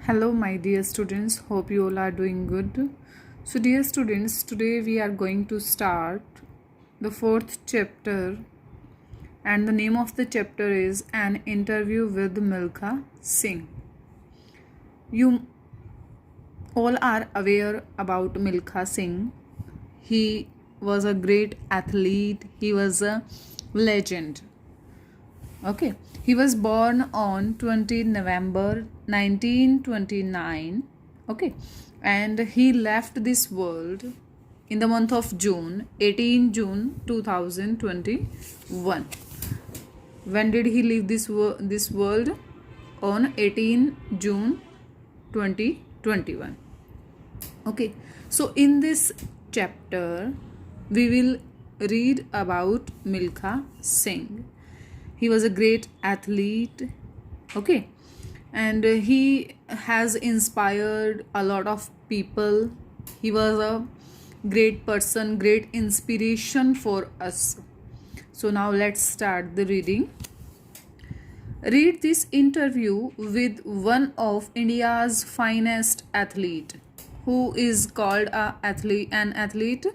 Hello, my dear students. Hope you all are doing good. So, dear students, today we are going to start the fourth chapter, and the name of the chapter is An Interview with Milkha Singh. You all are aware about Milkha Singh. He was a great athlete, he was a legend. Okay, he was born on 20 November 1929. Okay, and he left this world in the month of June, 18 June 2021. When did he leave this world? On 18 June 2021. Okay, so in this chapter we will read about Milkha Singh. He was a great athlete, okay, and he has inspired a lot of people. He was a great person, great inspiration for us. So now let's start the reading. Read this interview with one of India's finest athlete. Who is called an athlete?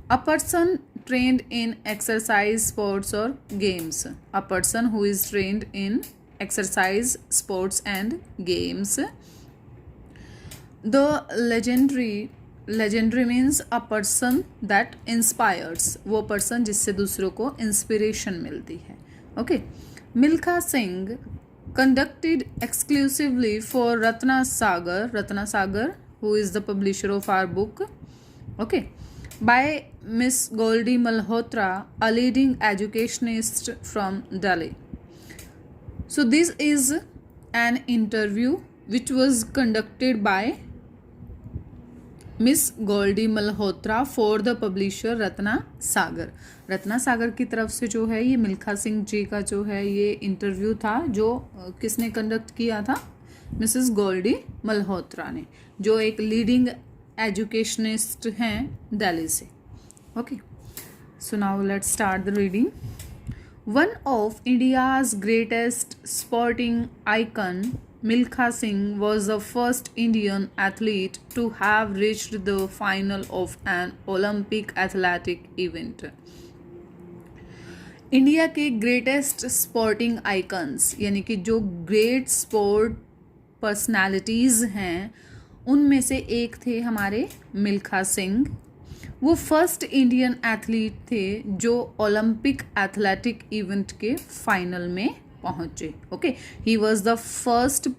A person trained in exercise, sports or games. A person who is trained in exercise, sports and games. The legendary means a person that inspires. वो person जिससे दूसरों को inspiration मिलती है. Okay. Milkha Singh conducted exclusively for Ratna Sagar, who is the publisher of our book. Okay. By Miss Goldie Malhotra, a leading educationist from Delhi. So this is an interview which was conducted by Miss Goldie Malhotra for the publisher Ratna सागर की तरफ से जो है ये मिल्खा सिंह जी का जो है ये इंटरव्यू था, जो किसने कंडक्ट किया था? मिसेस गोल्डी मल्होत्रा ने, जो एक लीडिंग एजुकेशनिस्ट हैं दिल्ली से. Okay, so now let's start the reading. One of India's greatest sporting icon, Milkha Singh was the first Indian athlete to have reached the final of an Olympic athletic event. India के greatest sporting icons यानी कि जो great sport personalities हैं उनमें से एक थे हमारे मिल्खा सिंह. वो फर्स्ट इंडियन एथलीट थे जो ओलंपिक एथलेटिक इवेंट के फाइनल में पहुंचे. Okay, he was the first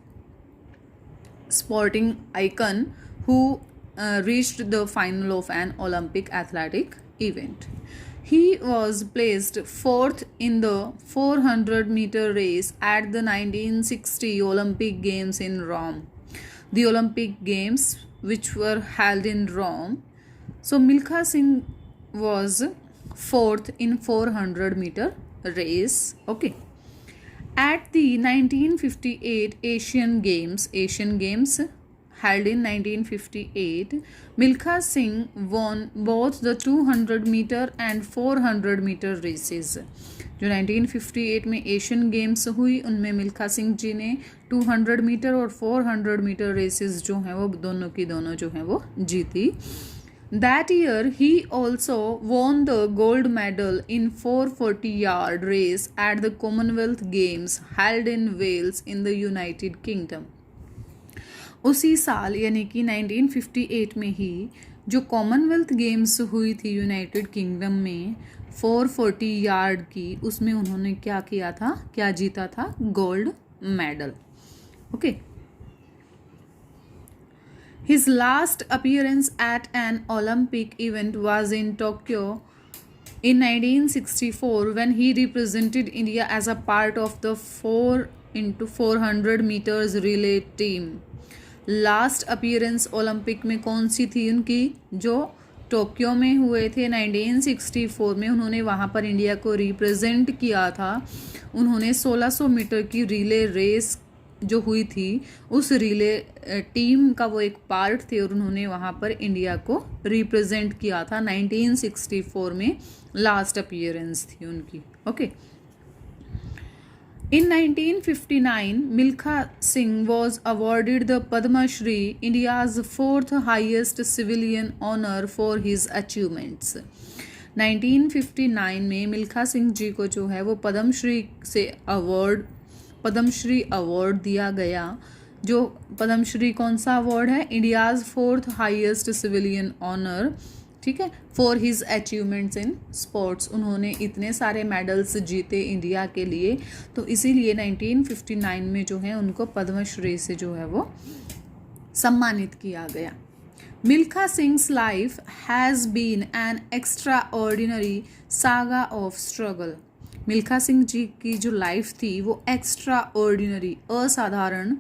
sporting icon who reached the final of an Olympic athletic event. He was placed fourth in the 400-meter race at the 1960 Olympic Games in Rome. The Olympic Games which were held in Rome. So Milkha Singh was fourth in 400-meter race. Okay. At the 1958 Asian Games held in 1958, Milkha Singh won both the 200-meter and 400-meter races. जो 1958 में Asian games हुई उनमें मिल्खा सिंह जी ने 200 metre और 400 metre races जो हैं वो दोनों की दोनों जो हैं वो जीती. That year, he also won the gold medal in 440-yard race at the Commonwealth Games held in Wales in the United Kingdom. उसी साल यानी कि 1958 में ही जो कॉमनवेल्थ गेम्स हुई थी यूनाइटेड किंगडम में 440 यार्ड की, उसमें उन्होंने क्या किया था, क्या जीता था? Gold medal. Okay. His last appearance at an Olympic event was in Tokyo in 1964 when he represented India as a part of the 4x400 meters relay team. Last appearance Olympic में कौन सी थी उनकी? जो टोक्यो में हुए थे 1964 में. उन्होंने वहाँ पर इंडिया को रिप्रेजेंट किया था. उन्होंने 1600 मीटर की रिले रेस जो हुई थी उस रिले टीम का वो एक पार्ट थे और उन्होंने वहाँ पर इंडिया को रिप्रेजेंट किया था. 1964 में लास्ट अपीयरेंस थी उनकी. Okay. In 1959, Milkha Singh was awarded the Padma Shri, India's fourth highest civilian honor for his achievements. 1959 में मिल्खा सिंह जी को जो है वो पद्मश्री अवार्ड दिया गया। जो पद्मश्री कौन सा अवार्ड है? India's fourth highest civilian honour, ठीक है, for his achievements in sports. उन्होंने इतने सारे मेडल्स जीते इंडिया के लिए, तो इसीलिए 1959 में जो है उनको पद्मश्री से जो है वो सम्मानित किया गया। Milkha Singh's life has been an extraordinary saga of struggle. Milkha Singh ji की जो लाइफ थी वो एक्स्ट्राऑर्डिनरी, असाधारण,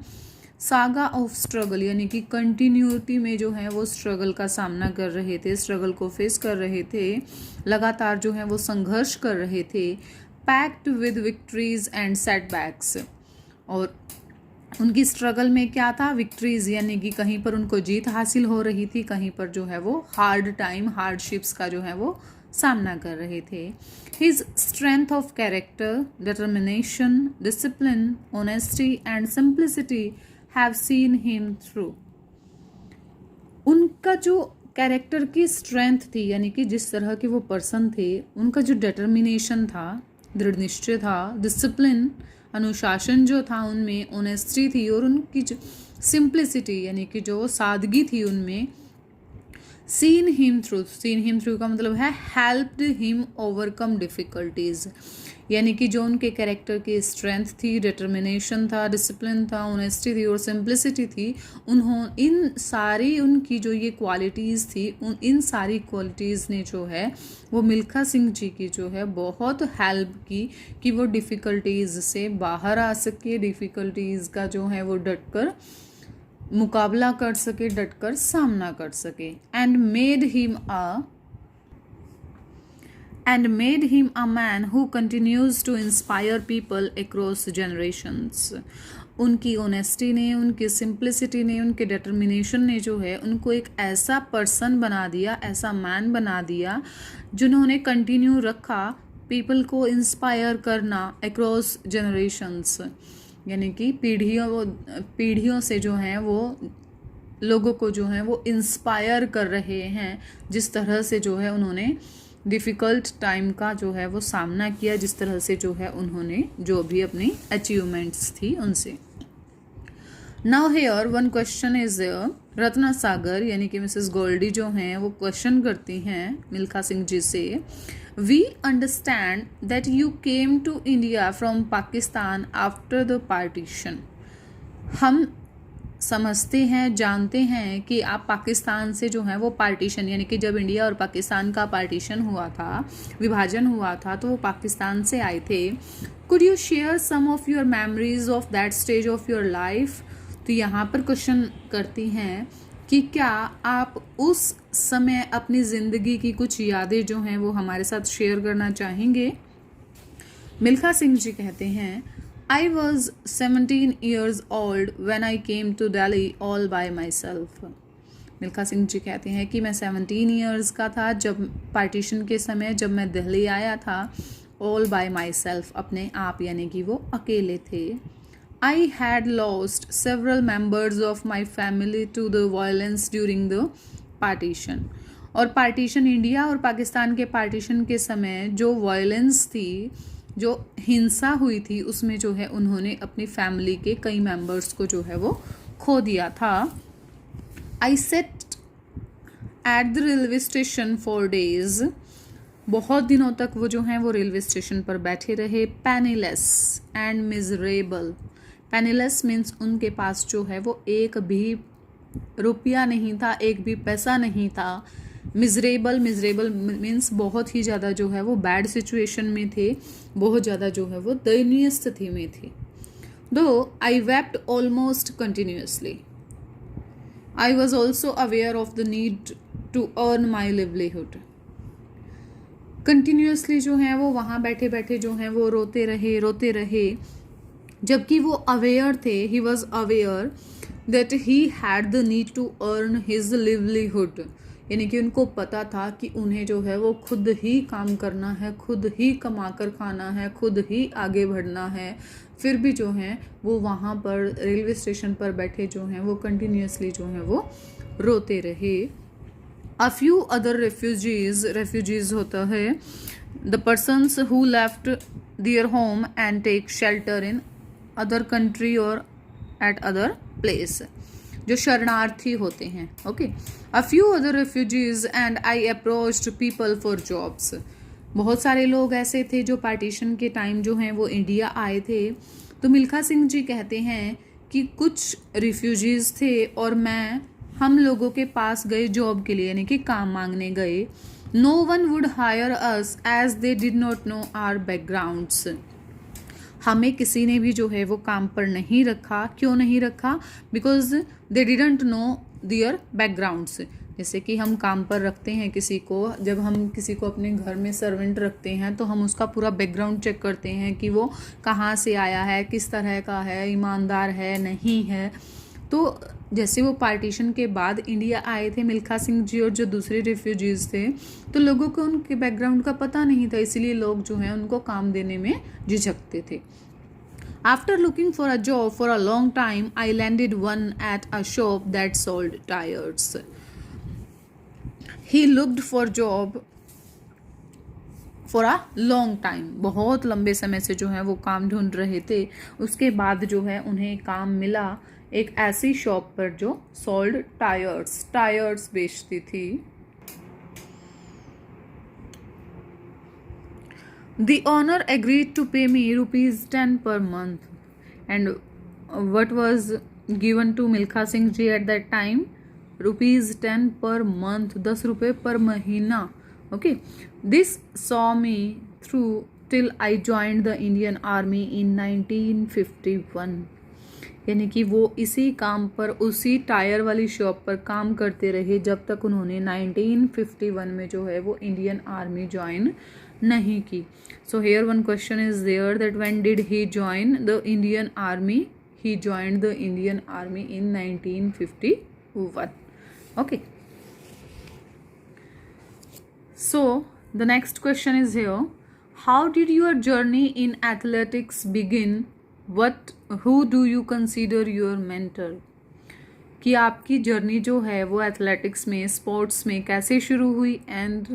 सागा ऑफ स्ट्रगल यानी कि कंटिन्यूटी में जो है वो स्ट्रगल का सामना कर रहे थे, स्ट्रगल को फेस कर रहे थे, लगातार जो है वो संघर्ष कर रहे थे, packed with victories and setbacks. और उनकी स्ट्रगल में क्या था? विक्ट्रीज यानी कि कहीं पर उनको जीत हासिल हो रही थी, कहीं पर जो है वो हार्ड टाइम, हार्डशिप्स का जो है वो सामना कर रहे थे। His strength of character, determination, discipline, honesty and simplicity have seen him through. उनका जो कैरेक्टर की स्ट्रेंथ थी यानी कि जिस तरह के वो पर्सन थे, उनका जो डिटर्मिनेशन था, दृढ़ निश्चय था, डिसिप्लिन, अनुशासन जो था उनमें, ऑनेस्टी थी, और उनकी जो सिंप्लिसिटी यानी कि जो सादगी थी उनमें, सीन हिम थ्रू का मतलब है हेल्प्ड हिम ओवरकम डिफ़िकल्टीज़। यानी कि जो उनके कैरेक्टर की स्ट्रेंथ थी, डिटर्मिनेशन था, डिसिप्लिन था, ऑनेस्टी थी और सिंप्लिसिटी थी, इन सारी उनकी जो ये क्वालिटीज़ थी, इन सारी क्वालिटीज़ ने जो है वो मिल्खा सिंह जी की जो है बहुत हेल्प की कि वो डिफ़िकल्टीज़ से बाहर आ सके, डिफ़िकल्टीज़ का जो है वो डटकर मुकाबला कर सके, डटकर सामना कर सके। And made him a man who continues to inspire people across generations. उनकी ऑनेस्टी ने, उनकी सिंप्लिसिटी ने, उनके डिटर्मिनेशन ने जो है उनको एक ऐसा पर्सन बना दिया, ऐसा मैन बना दिया जिन्होंने कंटिन्यू रखा पीपल को इंस्पायर करना अक्रॉस जनरेशंस, यानी कि पीढ़ियों से जो हैं वो लोगों को जो है वो इंस्पायर कर रहे हैं, जिस तरह से जो है उन्होंने डिफ़िकल्ट टाइम का जो है वो सामना किया, जिस तरह से जो है उन्होंने जो भी अपनी अचीवमेंट्स थी उनसे। Now here one question is Ratna Sagar यानी कि मिसेस गोल्डी जो हैं वो क्वेश्चन करती हैं मिल्खा सिंह जी से, we understand that you came to India from Pakistan after the partition. हम समझते हैं, जानते हैं कि आप पाकिस्तान से जो है वो पार्टीशन यानी कि जब इंडिया और पाकिस्तान का पार्टीशन हुआ था, विभाजन हुआ था, तो वो पाकिस्तान से आए थे। Could you share some of your memories of that stage of your life. तो यहाँ पर क्वेश्चन करती हैं कि क्या आप उस समय अपनी ज़िंदगी की कुछ यादें जो हैं वो हमारे साथ शेयर करना चाहेंगे। मिल्खा सिंह जी कहते हैं, I was 17 years old when I came to Delhi all by myself। Milkha Singh जी कहते हैं कि मैं 17 ईयर्स का था जब पार्टीशन के समय जब मैं दिल्ली आया था, all by myself, अपने आप यानी कि वो अकेले थे। I had lost several members of my family to the violence during the partition। और पार्टीशन, इंडिया और पाकिस्तान के पार्टीशन के समय जो वायलेंस थी, जो हिंसा हुई थी, उसमें जो है उन्होंने अपनी फैमिली के कई मेंबर्स को जो है वो खो दिया था। I sat at the railway station for days. बहुत दिनों तक वो जो हैं वो रेलवे स्टेशन पर बैठे रहे। पैनीलेस एंड मिजरेबल। पैनीलेस मीन्स उनके पास जो है वो एक भी रुपया नहीं था, एक भी पैसा नहीं था। मिजरेबल मीन्स बहुत ही ज़्यादा जो है वो बैड सिचुएशन में थे, बहुत ज़्यादा जो है वो दयनीय स्थिति में थे। Though I wept almost continuously. I was also aware of the need to earn my livelihood. Continuously जो है वो वहाँ बैठे बैठे जो है वो रोते रहे, जबकि वो अवेयर थे, he was aware that he had the need to earn his livelihood, यानी कि उनको पता था कि उन्हें जो है वो खुद ही काम करना है, खुद ही कमा कर खाना है, खुद ही आगे बढ़ना है। फिर भी जो है वो वहाँ पर रेलवे स्टेशन पर बैठे जो हैं वो कंटिन्यूसली जो हैं वो रोते रहे। A few other refugees होता है the persons who left their home and take shelter in other country or at other place, जो शरणार्थी होते हैं। Okay, a few other refugees and I approached people for jobs। बहुत सारे लोग ऐसे थे जो पार्टीशन के टाइम जो हैं वो इंडिया आए थे। तो मिल्खा सिंह जी कहते हैं कि कुछ रिफ्यूजीज थे और हम लोगों के पास गए जॉब के लिए, यानी कि काम मांगने गए। No one would hire us as they did not know our backgrounds. हमें किसी ने भी जो है वो काम पर नहीं रखा। क्यों नहीं रखा? Because they didn't know their backgrounds. जैसे कि हम काम पर रखते हैं किसी को, जब हम किसी को अपने घर में सर्वेंट रखते हैं तो हम उसका पूरा बैकग्राउंड चेक करते हैं कि वो कहाँ से आया है, किस तरह का है, ईमानदार है नहीं है। तो जैसे वो पार्टीशन के बाद इंडिया आए थे मिल्खा सिंह जी और जो दूसरे रिफ्यूजीज़ थे, तो लोगों को उनके बैकग्राउंड का पता नहीं था, इसलिए लोग जो हैं उनको काम देने में झिझकते थे। After looking for a job for a long time I landed one at a shop that sold tyres. He looked for job for a long time, बहुत लंबे समय से जो है वो काम ढूंढ रहे थे। उसके बाद जो है उन्हें काम मिला एक ऐसी शॉप पर जो सोल्ड टायर्स बेचती थी। The owner agreed to pay me ₹10 per month, and what was given to Milkha Singh ji at that time? ₹10 per month, 10 रुपये पर महीना। Okay, this saw me through till I joined the Indian Army in 1951। यानी कि वो इसी काम पर, उसी टायर वाली शॉप पर काम करते रहे जब तक उन्होंने 1951 में जो है वो इंडियन आर्मी ज्वाइन नहीं की। So here one question is there that when did he join the Indian army? He joined the Indian army in 1951। Okay, so the next question is here, how did your journey in athletics begin? who do you consider your mentor? कि आपकी journey जो है वो athletics में, sports में कैसे शुरू हुई, and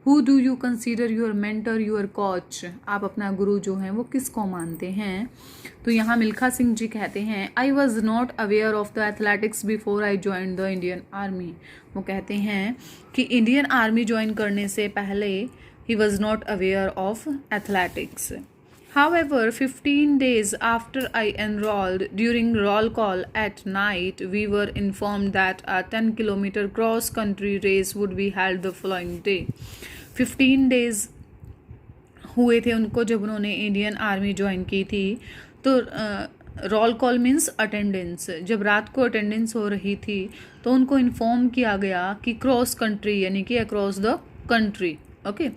who do you consider your mentor, your coach? आप अपना गुरु जो है वो किसको मानते हैं? तो यहाँ मिल्खा सिंह जी कहते हैं I was not aware of the athletics before I joined the Indian Army। वो कहते हैं कि इंडियन आर्मी ज्वाइन करने से पहले he was not aware of athletics। However, 15 days after I enrolled, during roll call at night, we were informed that a 10-kilometer cross-country race would be held the following day। 15 days हुए थे उनको जब उन्होंने Indian army join की थी। तो roll call means attendance. जब रात को अटेंडेंस हो रही थी तो उनको इन्फॉर्म किया गया कि क्रॉस कंट्री, यानी कि across the country. Okay,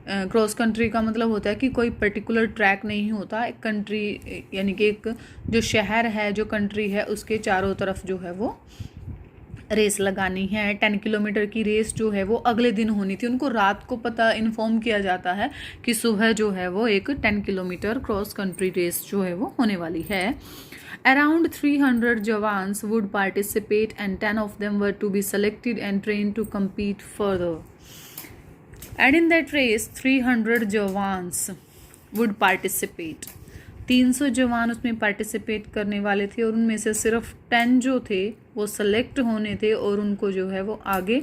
cross country का मतलब होता है कि कोई पर्टिकुलर ट्रैक नहीं होता, एक कंट्री यानी कि एक जो शहर है, जो कंट्री है, उसके चारों तरफ जो है वो रेस लगानी है। 10 किलोमीटर की रेस जो है वो अगले दिन होनी थी। उनको रात को पता इन्फॉर्म किया जाता है कि सुबह जो है वो एक 10 किलोमीटर क्रॉस कंट्री रेस जो है वो होने वाली है। Around 300 jawans would participate and 10 of them were to be selected and trained to compete further। And in that race 300 jawans would participate। 300 जवान उसमें पार्टिसिपेट करने वाले थे और उनमें से सिर्फ 10 जो थे वो सेलेक्ट होने थे और उनको जो है वो आगे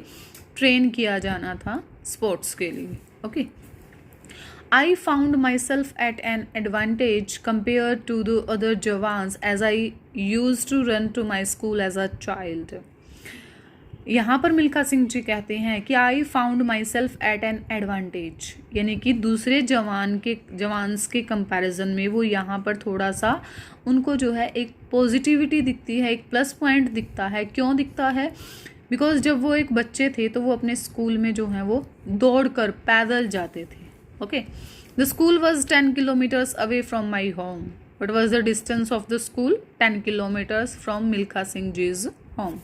ट्रेन किया जाना था स्पोर्ट्स के लिए। Okay, I found myself at an advantage compared to the other jawans as I used to run to my school as a child। यहाँ पर मिल्खा सिंह जी कहते हैं कि I found my self eight an advantage, यानी कि दूसरे जवान्स के comparison में वो यहाँ पर थोड़ा सा उनको जो है एक पॉजिटिविटी दिखती है, एक प्लस पॉइंट दिखता है। क्यों दिखता है? बिकॉज जब वो एक बच्चे थे तो वो अपने स्कूल में जो है वो दौड़ कर पैदल जाते थे। Okay, the school was 10 kilometres away from my home. What was the distance of the school? 10 kilometres from Milkha Singh ji's home.